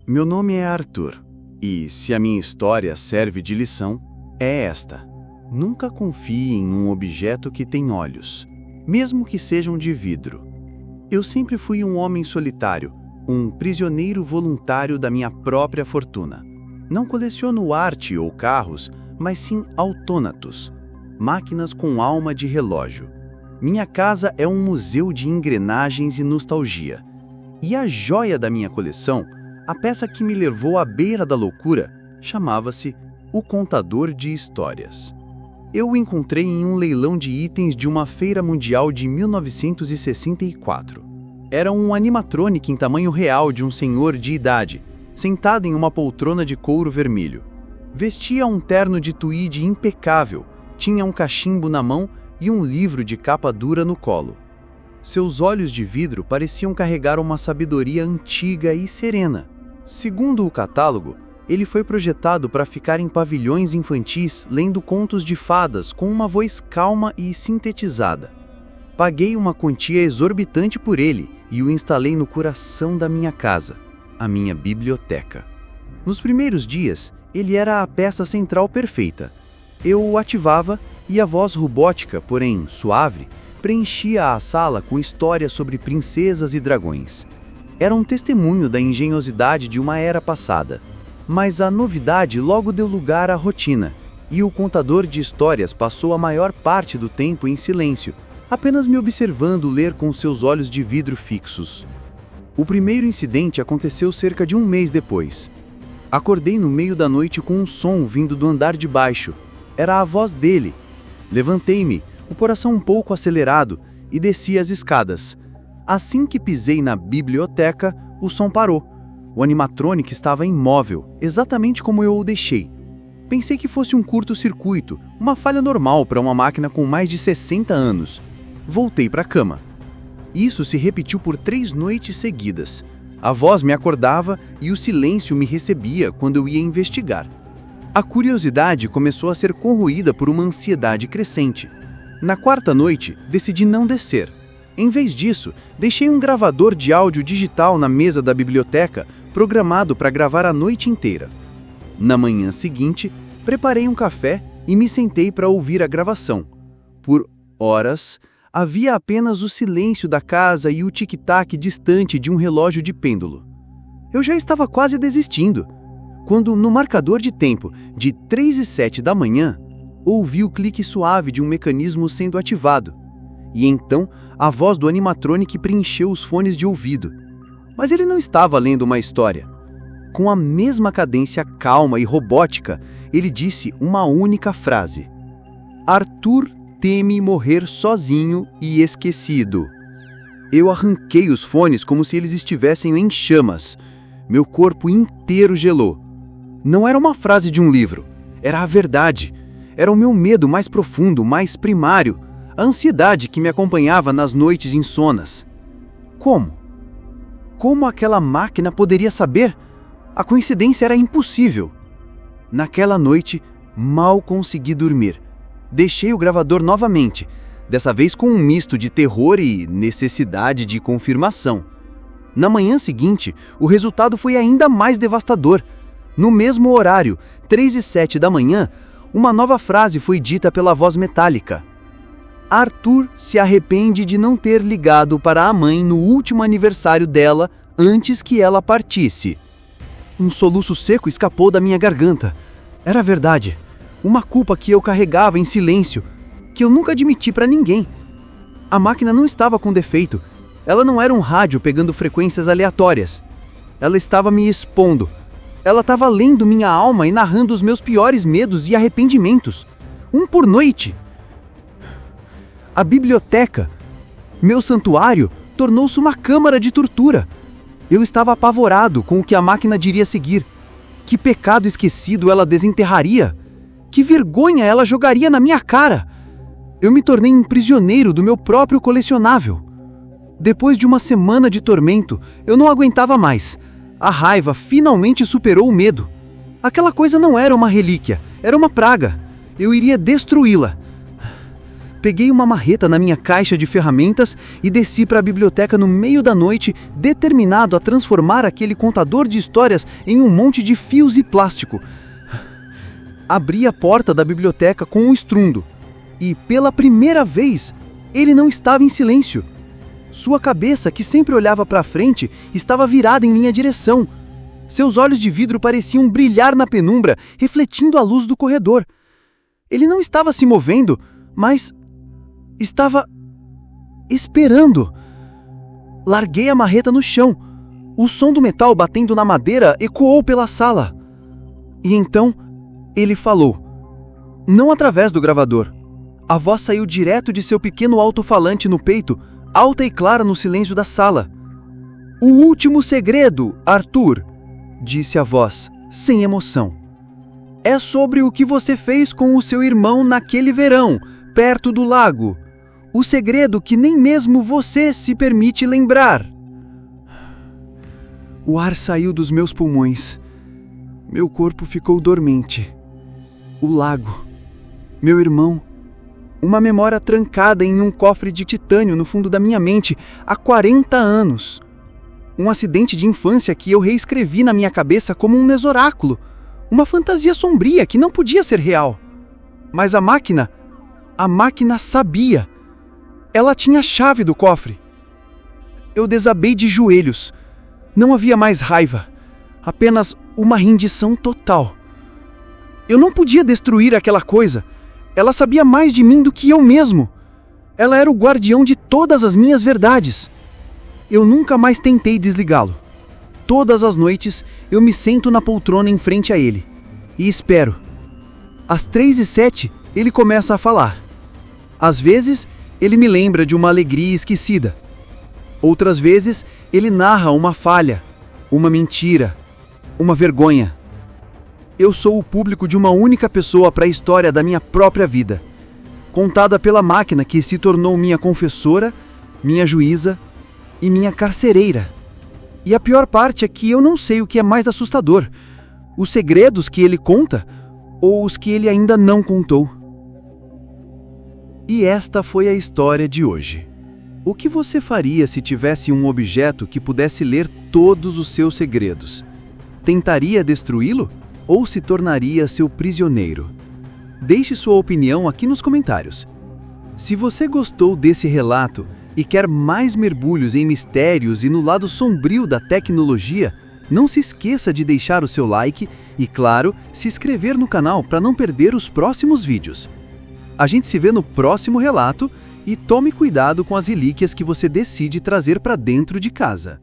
Meu nome é Arthur, e se a minha história serve de lição, é esta. Nunca confie em um objeto que tem olhos, mesmo que sejam de vidro. Eu sempre fui um homem solitário, um prisioneiro voluntário da minha própria fortuna. Não coleciono arte ou carros, mas sim autônatos, máquinas com alma de relógio. Minha casa é um museu de engrenagens e nostalgia. E a joia da minha coleção, a peça que me levou à beira da loucura, chamava-se O Contador de Histórias. Eu o encontrei em um leilão de itens de uma feira mundial de 1964. Era um animatrônico em tamanho real de um senhor de idade, sentado em uma poltrona de couro vermelho. Vestia um terno de tweed impecável, tinha um cachimbo na mão e um livro de capa dura no colo. Seus olhos de vidro pareciam carregar uma sabedoria antiga e serena. Segundo o catálogo, ele foi projetado para ficar em pavilhões infantis lendo contos de fadas com uma voz calma e sintetizada. Paguei uma quantia exorbitante por ele e o instalei no coração da minha casa, a minha biblioteca. Nos primeiros dias, ele era a peça central perfeita. Eu o ativava e a voz robótica, porém suave, preenchia a sala com histórias sobre princesas e dragões. Era um testemunho da engenhosidade de uma era passada. Mas a novidade logo deu lugar à rotina, e o contador de histórias passou a maior parte do tempo em silêncio, apenas me observando ler com seus olhos de vidro fixos. O primeiro incidente aconteceu cerca de um mês depois. Acordei no meio da noite com um som vindo do andar de baixo. Era a voz dele. Levantei-me, o coração um pouco acelerado, e desci as escadas. Assim que pisei na biblioteca, o som parou. O animatrônico estava imóvel, exatamente como eu o deixei. Pensei que fosse um curto-circuito, uma falha normal para uma máquina com mais de 60 anos. Voltei para a cama. Isso se repetiu por 3 noites seguidas. A voz me acordava e o silêncio me recebia quando eu ia investigar. A curiosidade começou a ser corroída por uma ansiedade crescente. Na 4ª noite, decidi não descer. Em vez disso, deixei um gravador de áudio digital na mesa da biblioteca, programado para gravar a noite inteira. Na manhã seguinte, preparei um café e me sentei para ouvir a gravação. Por horas, havia apenas o silêncio da casa e o tic-tac distante de um relógio de pêndulo. Eu já estava quase desistindo, quando, no marcador de tempo de 3h07 da manhã, ouvi o clique suave de um mecanismo sendo ativado. E então, a voz do animatrônico preencheu os fones de ouvido. Mas ele não estava lendo uma história. Com a mesma cadência calma e robótica, ele disse uma única frase: Arthur teme morrer sozinho e esquecido. Eu arranquei os fones como se eles estivessem em chamas. Meu corpo inteiro gelou. Não era uma frase de um livro. Era a verdade. Era o meu medo mais profundo, mais primário. A ansiedade que me acompanhava nas noites insonas. Como? Como aquela máquina poderia saber? A coincidência era impossível. Naquela noite, mal consegui dormir. Deixei o gravador novamente, dessa vez com um misto de terror e necessidade de confirmação. Na manhã seguinte, o resultado foi ainda mais devastador. No mesmo horário, 3h07 da manhã, uma nova frase foi dita pela voz metálica. Arthur se arrepende de não ter ligado para a mãe no último aniversário dela antes que ela partisse. Um soluço seco escapou da minha garganta. Era verdade. Uma culpa que eu carregava em silêncio, que eu nunca admiti para ninguém. A máquina não estava com defeito. Ela não era um rádio pegando frequências aleatórias. Ela estava me expondo. Ela estava lendo minha alma e narrando os meus piores medos e arrependimentos. Um por noite. A biblioteca, meu santuário, tornou-se uma câmara de tortura. Eu estava apavorado com o que a máquina diria seguir. Que pecado esquecido ela desenterraria? Que vergonha ela jogaria na minha cara? Eu me tornei um prisioneiro do meu próprio colecionável. Depois de uma semana de tormento, eu não aguentava mais. A raiva finalmente superou o medo. Aquela coisa não era uma relíquia, era uma praga. Eu iria destruí-la. Peguei uma marreta na minha caixa de ferramentas e desci para a biblioteca no meio da noite, determinado a transformar aquele contador de histórias em um monte de fios e plástico. Abri a porta da biblioteca com um estrondo e, pela primeira vez, ele não estava em silêncio. Sua cabeça, que sempre olhava para frente, estava virada em minha direção. Seus olhos de vidro pareciam brilhar na penumbra, refletindo a luz do corredor. Ele não estava se movendo, mas estava esperando. Larguei a marreta no chão. O som do metal batendo na madeira ecoou pela sala. E então, ele falou. Não através do gravador. A voz saiu direto de seu pequeno alto-falante no peito, alta e clara no silêncio da sala. O último segredo, Arthur, disse a voz, sem emoção. É sobre o que você fez com o seu irmão naquele verão, perto do lago. O segredo que nem mesmo você se permite lembrar. O ar saiu dos meus pulmões. Meu corpo ficou dormente. O lago. Meu irmão. Uma memória trancada em um cofre de titânio no fundo da minha mente há 40 anos. Um acidente de infância que eu reescrevi na minha cabeça como um nesoráculo. Uma fantasia sombria que não podia ser real. Mas a máquina sabia. Ela tinha a chave do cofre. Eu desabei de joelhos. Não havia mais raiva. Apenas uma rendição total. Eu não podia destruir aquela coisa. Ela sabia mais de mim do que eu mesmo. Ela era o guardião de todas as minhas verdades. Eu nunca mais tentei desligá-lo. Todas as noites, eu me sento na poltrona em frente a ele. E espero. Às 3h07, ele começa a falar. Às vezes, ele me lembra de uma alegria esquecida. Outras vezes, ele narra uma falha, uma mentira, uma vergonha. Eu sou o público de uma única pessoa para a história da minha própria vida, contada pela máquina que se tornou minha confessora, minha juíza e minha carcereira. E a pior parte é que eu não sei o que é mais assustador, os segredos que ele conta ou os que ele ainda não contou. E esta foi a história de hoje. O que você faria se tivesse um objeto que pudesse ler todos os seus segredos? Tentaria destruí-lo ou se tornaria seu prisioneiro? Deixe sua opinião aqui nos comentários. Se você gostou desse relato e quer mais mergulhos em mistérios e no lado sombrio da tecnologia, não se esqueça de deixar o seu like e, claro, se inscrever no canal para não perder os próximos vídeos. A gente se vê no próximo relato e tome cuidado com as relíquias que você decide trazer para dentro de casa.